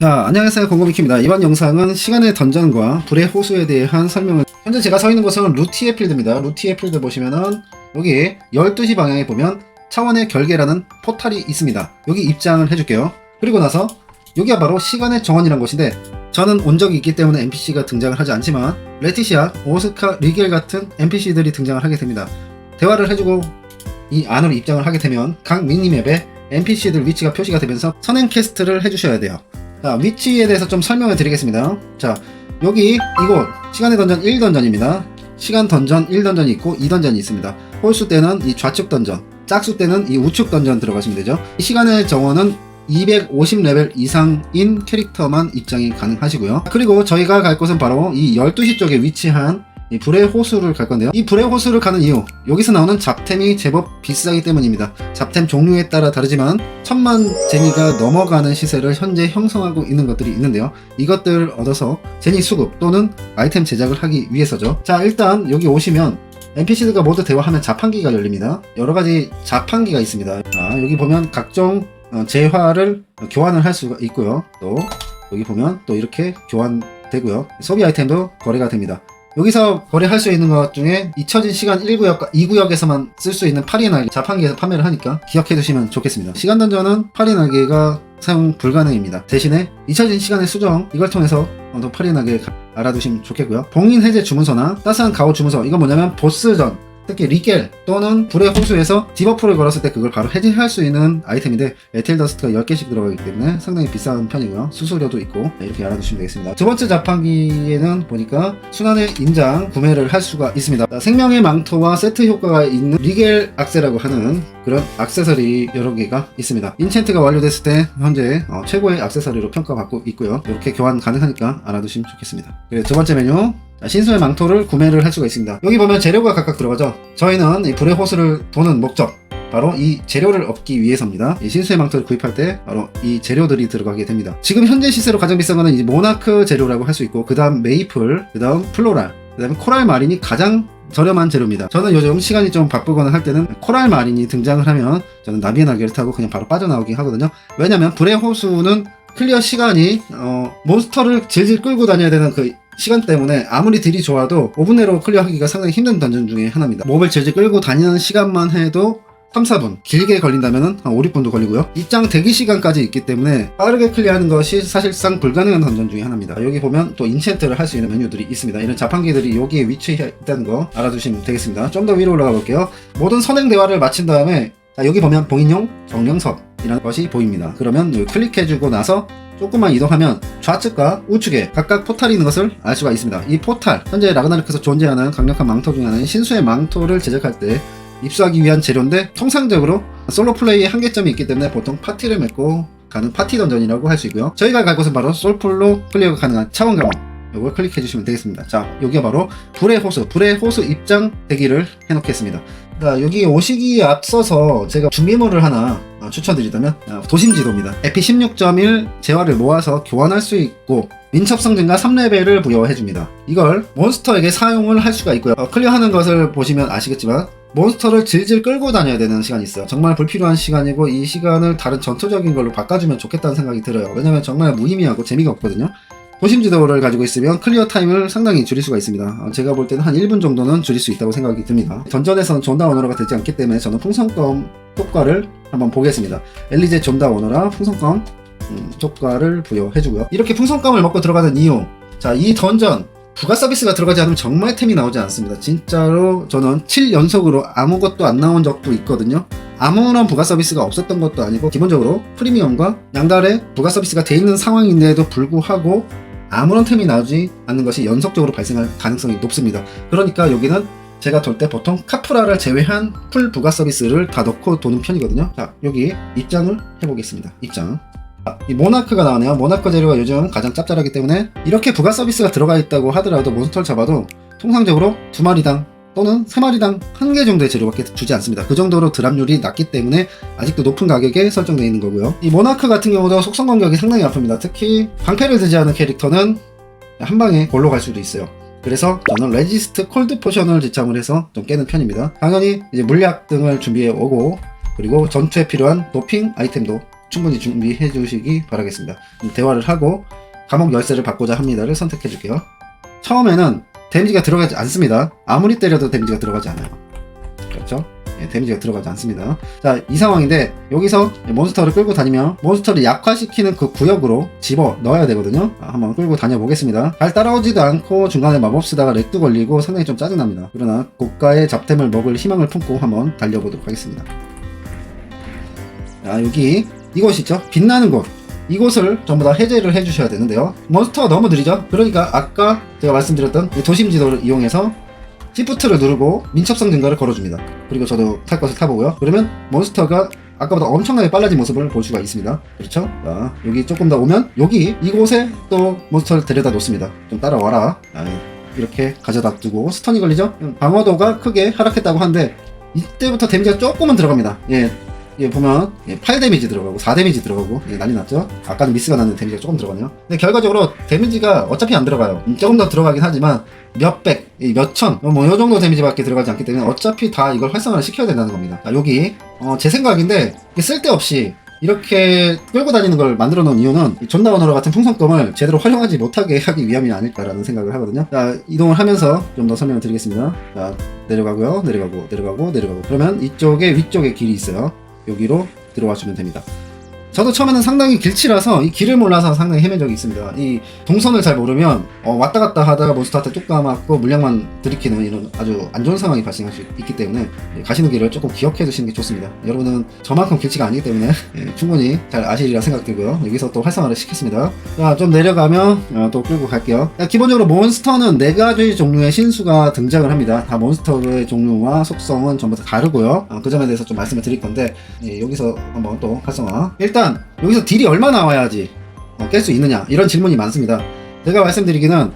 안녕하세요. 공고미키입니다. 이번 영상은 시간의 던전과 불의 호수에 대한 설명을. 현재 제가 서 있는 곳은 루티의 필드입니다. 루티의 필드 보시면은 여기 12시 방향에 보면 차원의 결계라는 포탈이 있습니다. 여기 입장을 해줄게요. 그리고 나서 여기가 바로 시간의 정원이라는 곳인데, 저는 온 적이 있기 때문에 NPC가 등장을 하지 않지만 레티시아, 오스카, 리겔 같은 NPC들이 등장을 하게 됩니다. 대화를 해주고 이 안으로 입장을 하게 되면 각 미니맵에 NPC들 위치가 표시가 되면서 선행 퀘스트를 해주셔야 돼요. 자, 위치에 대해서 좀 설명을 드리겠습니다. 자, 여기 이곳 시간의 던전 1던전입니다. 시간 던전 1던전이 있고 2던전이 있습니다. 홀수 때는 이 좌측 던전, 짝수 때는 이 우측 던전 들어가시면 되죠. 이 시간의 정원은 250레벨 이상인 캐릭터만 입장이 가능하시고요. 그리고 저희가 갈 곳은 바로 이 12시 쪽에 위치한 이 불의 호수를 갈 건데요. 이 불의 호수를 가는 이유, 여기서 나오는 잡템이 제법 비싸기 때문입니다. 잡템 종류에 따라 다르지만 1000만 제니가 넘어가는 시세를 현재 형성하고 있는 것들이 있는데요. 이것들을 얻어서 제니 수급 또는 아이템 제작을 하기 위해서죠. 자, 일단 여기 오시면 NPC들과 모두 대화하면 자판기가 열립니다. 여러가지 자판기가 있습니다. 자, 여기 보면 각종 재화를 교환을 할 수가 있고요. 또 여기 보면 또 이렇게 교환되고요. 소비 아이템도 거래가 됩니다. 여기서 거래할 수 있는 것 중에 잊혀진 시간 1구역과 2구역에서만 쓸 수 있는 파리의 날개, 자판기에서 판매를 하니까 기억해 두시면 좋겠습니다. 시간 던전은 파리의 날개가 사용 불가능입니다. 대신에 잊혀진 시간의 수정, 이걸 통해서 또 파리의 날개 알아두시면 좋겠고요. 봉인 해제 주문서나 따스한 가호 주문서, 이건 뭐냐면 보스전, 특히 리겔 또는 불의 호수에서 디버프를 걸었을 때 그걸 바로 해제할 수 있는 아이템인데, 에틸 더스트가 10개씩 들어가기 때문에 상당히 비싼 편이고요. 수수료도 있고, 이렇게 알아두시면 되겠습니다. 두 번째 자판기에는 보니까 순환의 인장 구매를 할 수가 있습니다. 생명의 망토와 세트 효과가 있는 리겔 악세라고 하는 그런 액세서리 여러 개가 있습니다. 인챈트가 완료됐을 때 현재 최고의 액세서리로 평가받고 있고요. 이렇게 교환 가능하니까 알아두시면 좋겠습니다. 그리고 두 번째 메뉴, 신수의 망토를 구매를 할 수가 있습니다. 여기 보면 재료가 각각 들어가죠. 저희는 이 불의 호수를 도는 목적, 바로 이 재료를 얻기 위해서입니다. 이 신수의 망토를 구입할 때 바로 이 재료들이 들어가게 됩니다. 지금 현재 시세로 가장 비싼 거는 이제 모나크 재료라고 할 수 있고, 그 다음 메이플, 그 다음 플로랄, 그 다음에 코랄 마린이 가장 저렴한 재료입니다. 저는 요즘 시간이 좀 바쁘거나 할 때는 코랄 마린이 등장을 하면 저는 나비의 날개를 타고 그냥 바로 빠져나오긴 하거든요. 왜냐면 불의 호수는 클리어 시간이 몬스터를 질질 끌고 다녀야 되는 그 시간 때문에 아무리 딜이 좋아도 5분 내로 클리어하기가 상당히 힘든 던전 중에 하나입니다. 몹을 질질 끌고 다니는 시간만 해도 3, 4분, 길게 걸린다면 한 5, 6분도 걸리고요. 입장 대기 시간까지 있기 때문에 빠르게 클리어하는 것이 사실상 불가능한 던전 중에 하나입니다. 여기 보면 또 인챈트를 할 수 있는 메뉴들이 있습니다. 이런 자판기들이 여기에 위치해 있다는 거 알아두시면 되겠습니다. 좀 더 위로 올라가 볼게요. 모든 선행 대화를 마친 다음에 여기 보면 봉인용 정령석이라는 것이 보입니다. 그러면 여기 클릭해주고 나서 조금만 이동하면 좌측과 우측에 각각 포탈이 있는 것을 알 수가 있습니다. 이 포탈, 현재 라그나르크에서 존재하는 강력한 망토 중 하나인 신수의 망토를 제작할 때 입수하기 위한 재료인데, 통상적으로 솔로 플레이에 한계점이 있기 때문에 보통 파티를 맺고 가는 파티 던전이라고 할 수 있고요. 저희가 갈 곳은 바로 솔플로 클리어가 가능한 차원 경험, 이걸 클릭해 주시면 되겠습니다. 자, 여기가 바로 불의 호수 입장 대기를 해놓겠습니다. 자, 여기 오시기에 앞서서 제가 준비물을 하나 추천드리자면 도심지도입니다. 에피 16.1 재화를 모아서 교환할 수 있고 민첩성 증가 3레벨을 부여해줍니다. 이걸 몬스터에게 사용을 할 수가 있고요. 클리어하는 것을 보시면 아시겠지만 몬스터를 질질 끌고 다녀야 되는 시간이 있어요. 정말 불필요한 시간이고, 이 시간을 다른 전투적인 걸로 바꿔주면 좋겠다는 생각이 들어요. 왜냐면 정말 무의미하고 재미가 없거든요. 도심지도를 가지고 있으면 클리어 타임을 상당히 줄일 수가 있습니다. 제가 볼 때는 한 1분 정도는 줄일 수 있다고 생각이 듭니다. 던전에서는 존다 오너라가 되지 않기 때문에 저는 풍선껌 효과를 한번 보겠습니다. 엘리제 존다 오너라 풍선껌 효과를 부여해주고요. 이렇게 풍선껌을 먹고 들어가는 이유, 자, 이 던전 부가 서비스가 들어가지 않으면 정말 템이 나오지 않습니다. 진짜로 저는 7연속으로 아무것도 안 나온 적도 있거든요. 아무런 부가 서비스가 없었던 것도 아니고, 기본적으로 프리미엄과 양달에 부가 서비스가 돼 있는 상황인데도 불구하고 아무런 템이 나오지 않는 것이 연속적으로 발생할 가능성이 높습니다. 그러니까 여기는 제가 돌 때 보통 카프라를 제외한 풀 부가 서비스를 다 넣고 도는 편이거든요. 자, 여기 입장을 해보겠습니다. 입장. 이 모나크가 나오네요. 모나크 재료가 요즘 가장 짭짤하기 때문에 이렇게 부가 서비스가 들어가 있다고 하더라도 몬스터를 잡아도 통상적으로 2마리당 또는 3마리당 1개 정도의 재료밖에 주지 않습니다. 그 정도로 드랍률이 낮기 때문에 아직도 높은 가격에 설정되어 있는 거고요. 이 모나크 같은 경우도 속성 공격이 상당히 아픕니다. 특히 방패를 들지 않은 캐릭터는 한 방에 골로 갈 수도 있어요. 그래서 저는 레지스트 콜드 포션을 지참을 해서 좀 깨는 편입니다. 당연히 이제 물약 등을 준비해 오고, 그리고 전투에 필요한 도핑 아이템도 충분히 준비해 주시기 바라겠습니다. 대화를 하고 감옥 열쇠를 받고자 합니다를 선택해 줄게요. 처음에는 데미지가 들어가지 않습니다. 아무리 때려도 데미지가 들어가지 않아요. 그렇죠? 예, 데미지가 들어가지 않습니다. 자, 이 상황인데 여기서 몬스터를 끌고 다니며 몬스터를 약화시키는 그 구역으로 집어 넣어야 되거든요. 한번 끌고 다녀 보겠습니다. 잘 따라오지도 않고 중간에 마법 쓰다가 렉도 걸리고 상당히 좀 짜증납니다. 그러나 고가의 잡템을 먹을 희망을 품고 한번 달려보도록 하겠습니다. 자, 여기 이곳 있죠? 빛나는 곳, 이곳을 전부 다 해제를 해주셔야 되는데요. 몬스터가 너무 느리죠? 그러니까 아까 제가 말씀드렸던 도심 지도를 이용해서 시프트를 누르고 민첩성 증가를 걸어줍니다. 그리고 저도 탈 것을 타보고요. 그러면 몬스터가 아까보다 엄청나게 빨라진 모습을 볼 수가 있습니다. 그렇죠? 자, 여기 조금 더 오면 여기 이곳에 또 몬스터를 데려다 놓습니다. 좀 따라와라. 이렇게 가져다 두고 스턴이 걸리죠? 방어도가 크게 하락했다고 하는데 이때부터 데미지가 조금은 들어갑니다. 예, 보면 8 데미지 들어가고 4 데미지 들어가고 난리 났죠? 아까는 미스가 났는데 데미지가 조금 들어가네요. 근데 결과적으로 데미지가 어차피 안 들어가요. 조금 더 들어가긴 하지만 몇백, 몇천, 요 정도 데미지밖에 들어가지 않기 때문에 어차피 다 이걸 활성화를 시켜야 된다는 겁니다. 자, 여기 제 생각인데 쓸데없이 이렇게 끌고 다니는 걸 만들어 놓은 이유는 존나 오너러 같은 풍선껌을 제대로 활용하지 못하게 하기 위함이 아닐까라는 생각을 하거든요. 자, 이동을 하면서 좀 더 설명을 드리겠습니다. 자, 내려가고요. 내려가고. 그러면 이쪽에 위쪽에 길이 있어요. 여기로 들어와주면 됩니다. 저도 처음에는 상당히 길치라서 이 길을 몰라서 상당히 헤맨 적이 있습니다. 이 동선을 잘 모르면 왔다 갔다 하다가 몬스터한테 뚝 감았고 물량만 들이키는 이런 아주 안 좋은 상황이 발생할 수 있기 때문에 가시는 길을 조금 기억해 두시는 게 좋습니다. 여러분은 저만큼 길치가 아니기 때문에 충분히 잘 아시리라 생각되고요. 여기서 또 활성화를 시켰습니다. 자, 좀 내려가면 또 끌고 갈게요. 자, 기본적으로 몬스터는 4가지 종류의 신수가 등장을 합니다. 다 몬스터의 종류와 속성은 전부 다 다르고요. 그 점에 대해서 좀 말씀을 드릴 건데 여기서 한번 또 활성화. 일단 여기서 딜이 얼마 나와야지 깰 수 있느냐 이런 질문이 많습니다. 제가 말씀드리기는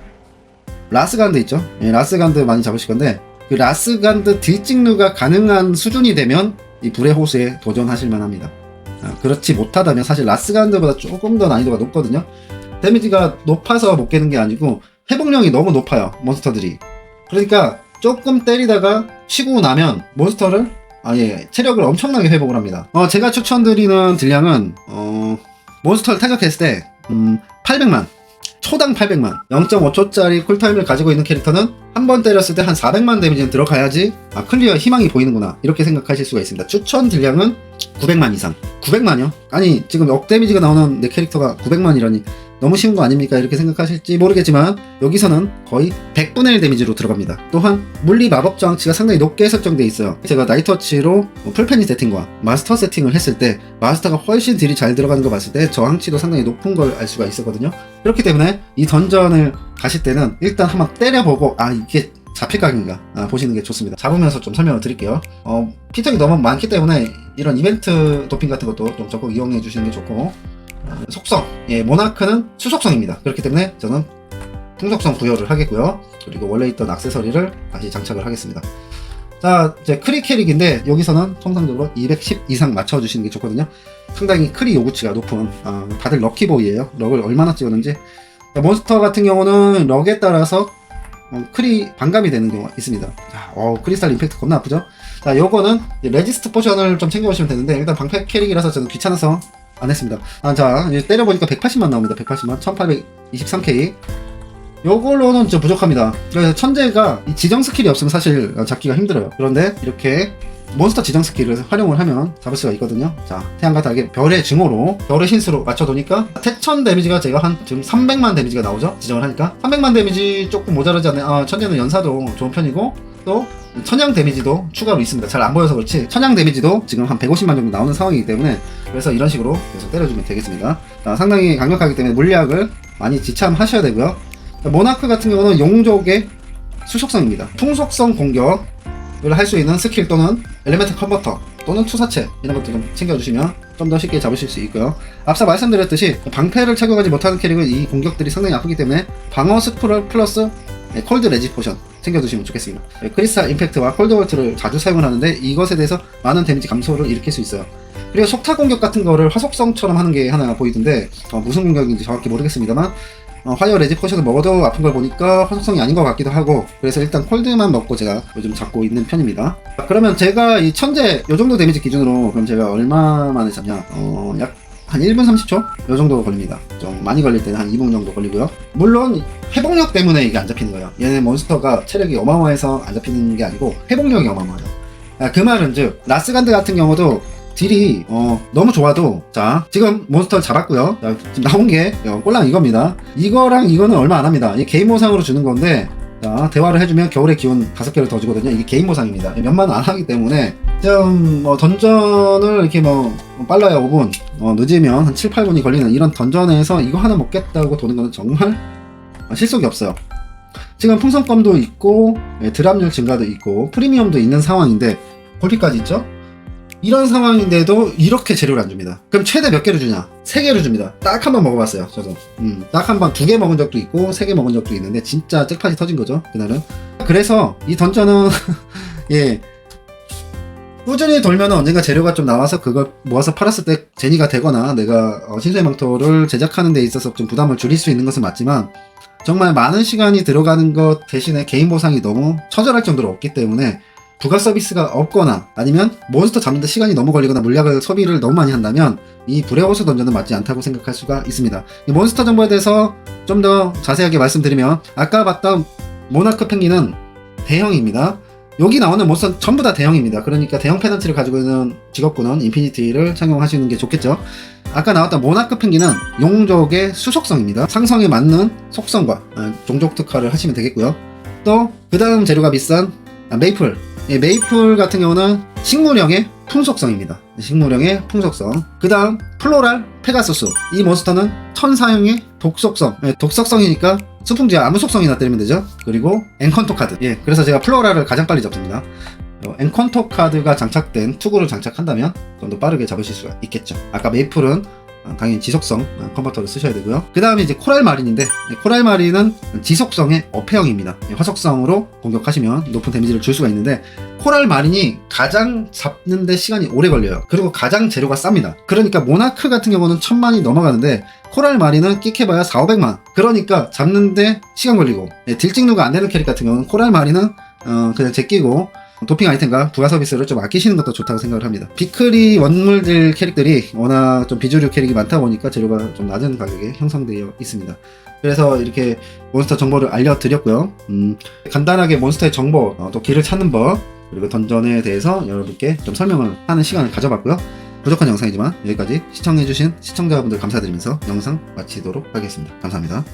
라스간드 있죠? 라스간드 많이 잡으실 건데 그 라스간드 딜 찍루가 가능한 수준이 되면 이 불의 호수에 도전하실만 합니다. 그렇지 못하다면 사실 라스간드보다 조금 더 난이도가 높거든요. 데미지가 높아서 못 깨는 게 아니고 회복력이 너무 높아요, 몬스터들이. 그러니까 조금 때리다가 쉬고 나면 몬스터를 체력을 엄청나게 회복을 합니다. 제가 추천드리는 딜량은 몬스터를 타격했을 때 800만, 초당 800만, 0.5초짜리 쿨타임을 가지고 있는 캐릭터는 한 번 때렸을 때 한 400만 데미지는 들어가야지 클리어 희망이 보이는구나 이렇게 생각하실 수가 있습니다. 추천 딜량은 900만 이상. 900만이요? 아니 지금 역 데미지가 나오는 내 캐릭터가 900만이라니 너무 쉬운 거 아닙니까? 이렇게 생각하실지 모르겠지만 여기서는 거의 100분의 1 데미지로 들어갑니다. 또한 물리 마법 저항치가 상당히 높게 설정되어 있어요. 제가 나이터치로 풀페니 세팅과 마스터 세팅을 했을 때 마스터가 훨씬 딜이 잘 들어가는 거 봤을 때 저항치도 상당히 높은 걸 알 수가 있었거든요. 그렇기 때문에 이 던전을 가실 때는 일단 한번 때려보고 이게 잡힐 각인가 보시는 게 좋습니다. 잡으면서 좀 설명을 드릴게요. 피통이 너무 많기 때문에 이런 이벤트 도핑 같은 것도 좀 적극 이용해 주시는 게 좋고 속성, 모나크는 수속성입니다. 그렇기 때문에 저는 풍속성 부여를 하겠고요. 그리고 원래 있던 액세서리를 다시 장착을 하겠습니다. 자, 이제 크리 캐릭인데 여기서는 통상적으로 210 이상 맞춰주시는 게 좋거든요. 상당히 크리 요구치가 높은 다들 럭키보이예요. 럭을 얼마나 찍었는지. 몬스터 같은 경우는 럭에 따라서 크리 반감이 되는 경우가 있습니다. 자, 크리스탈 임팩트 겁나 아프죠? 자, 요거는 레지스트 포션을 좀 챙겨오시면 되는데 일단 방패 캐릭이라서 저는 귀찮아서 안 했습니다. 자, 이제 때려보니까 180만 나옵니다. 180만, 1823K. 요걸로는 좀 부족합니다. 그래서 천재가 이 지정 스킬이 없으면 사실 잡기가 힘들어요. 그런데 이렇게 몬스터 지정 스킬을 활용을 하면 잡을 수가 있거든요. 자, 태양과 달의 별의 증오로 별의 신수로 맞춰두니까 태천 데미지가 제가 지금 300만 데미지가 나오죠. 지정을 하니까 300만 데미지 조금 모자라지 않나요? 천재는 연사도 좋은 편이고 또 천양 데미지도 추가로 있습니다. 잘 안 보여서 그렇지 천양 데미지도 지금 한 150만 정도 나오는 상황이기 때문에 그래서 이런 식으로 계속 때려주면 되겠습니다. 자, 상당히 강력하기 때문에 물리학을 많이 지참하셔야 되고요. 자, 모나크 같은 경우는 용족의 수속성입니다. 풍속성 공격을 할 수 있는 스킬 또는 엘리멘트 컨버터 또는 투사체 이런 것도 좀 챙겨주시면 좀 더 쉽게 잡으실 수 있고요. 앞서 말씀드렸듯이 방패를 착용하지 못하는 캐릭은 이 공격들이 상당히 아프기 때문에 방어 스프럴 플러스 콜드 레지 포션 챙겨두시면 좋겠습니다. 크리스탈 임팩트와 콜드 볼트를 자주 사용을 하는데 이것에 대해서 많은 데미지 감소를 일으킬 수 있어요. 그리고 속타 공격 같은 거를 화속성처럼 하는 게 하나 보이던데 무슨 공격인지 정확히 모르겠습니다만 화이어 레지 포션을 먹어도 아픈 걸 보니까 화속성이 아닌 것 같기도 하고 그래서 일단 콜드만 먹고 제가 요즘 잡고 있는 편입니다. 그러면 제가 이 천재 요 정도 데미지 기준으로 그럼 제가 얼마 만에 잡냐 약 한 1분 30초? 요 정도 걸립니다. 좀 많이 걸릴 때는 한 2분 정도 걸리고요. 물론 회복력 때문에 이게 안 잡히는 거예요. 얘네 몬스터가 체력이 어마어마해서 안 잡히는 게 아니고 회복력이 어마어마해요. 그 말은 즉 라스간드 같은 경우도 딜이 너무 좋아도, 자 지금 몬스터를 잡았고요. 자, 지금 나온 게 꼴랑 이겁니다. 이거랑 이거는 얼마 안 합니다. 이 게임 보상으로 주는 건데, 자 대화를 해주면 겨울의 기운 5개를 더 주거든요. 이게 게임 보상입니다. 몇만 원 안 하기 때문에 좀 던전을 이렇게 빨라야 5분, 늦으면 한 7, 8분이 걸리는 이런 던전에서 이거 하나 먹겠다고 도는 거는 정말 실속이 없어요. 지금 풍선껌도 있고 드랍률 증가도 있고 프리미엄도 있는 상황인데 골피까지 있죠? 이런 상황인데도 이렇게 재료를 안 줍니다. 그럼 최대 몇 개를 주냐? 3개를 줍니다. 딱 한 번 먹어봤어요, 저도. 딱 한 번 2개 먹은 적도 있고 3개 먹은 적도 있는데 진짜 잭팟이 터진 거죠, 그날은. 그래서 이 던전은 예, 꾸준히 돌면 언젠가 재료가 좀 나와서 그걸 모아서 팔았을 때 제니가 되거나 내가 신수의 망토를 제작하는 데 있어서 좀 부담을 줄일 수 있는 것은 맞지만, 정말 많은 시간이 들어가는 것 대신에 개인 보상이 너무 처절할 정도로 없기 때문에 부가 서비스가 없거나 아니면 몬스터 잡는데 시간이 너무 걸리거나 물약을 소비를 너무 많이 한다면 이 불의 호수 던전은 맞지 않다고 생각할 수가 있습니다. 이 몬스터 정보에 대해서 좀 더 자세하게 말씀드리면, 아까 봤던 모나크 펭귄은 대형입니다. 여기 나오는 몬스터는 전부 다 대형입니다. 그러니까 대형 페넌트를 가지고 있는 직업군은 인피니티를 착용하시는 게 좋겠죠. 아까 나왔던 모나크 펭귄은 용족의 수속성입니다. 상성에 맞는 속성과 종족 특화를 하시면 되겠고요. 또 그 다음 재료가 비싼 메이플. 메이플 같은 경우는 식물형의 풍속성입니다. 식물형의 풍속성. 그 다음 플로랄 페가수스. 이 몬스터는 천사형의 독속성. 독속성이니까 수풍지와 아무 속성이나 때리면 되죠. 그리고 엔컨토 카드. 그래서 제가 플로랄을 가장 빨리 잡습니다. 엔컨토 카드가 장착된 투구를 장착한다면 좀 더 빠르게 잡으실 수가 있겠죠. 아까 메이플은 당연히 지속성 컨버터를 쓰셔야 되고요. 그 다음에 이제 코랄 마린인데, 코랄 마린은 지속성의 어폐형입니다. 화속성으로 공격하시면 높은 데미지를 줄 수가 있는데, 코랄 마린이 가장 잡는데 시간이 오래 걸려요. 그리고 가장 재료가 쌉니다. 그러니까 모나크 같은 경우는 1000만이 넘어가는데 코랄 마린은 끽해봐야 4,500만. 그러니까 잡는데 시간 걸리고, 딜찍누가 안 되는 캐릭 같은 경우는 코랄 마린은 그냥 제끼고 도핑 아이템과 부가 서비스를 좀 아끼시는 것도 좋다고 생각을 합니다. 비크리 원물들 캐릭들이 워낙 좀 비주류 캐릭이 많다 보니까 재료가 좀 낮은 가격에 형성되어 있습니다. 그래서 이렇게 몬스터 정보를 알려드렸고요. 간단하게 몬스터의 정보, 또 길을 찾는 법, 그리고 던전에 대해서 여러분께 좀 설명을 하는 시간을 가져봤고요. 부족한 영상이지만 여기까지 시청해주신 시청자분들 감사드리면서 영상 마치도록 하겠습니다. 감사합니다.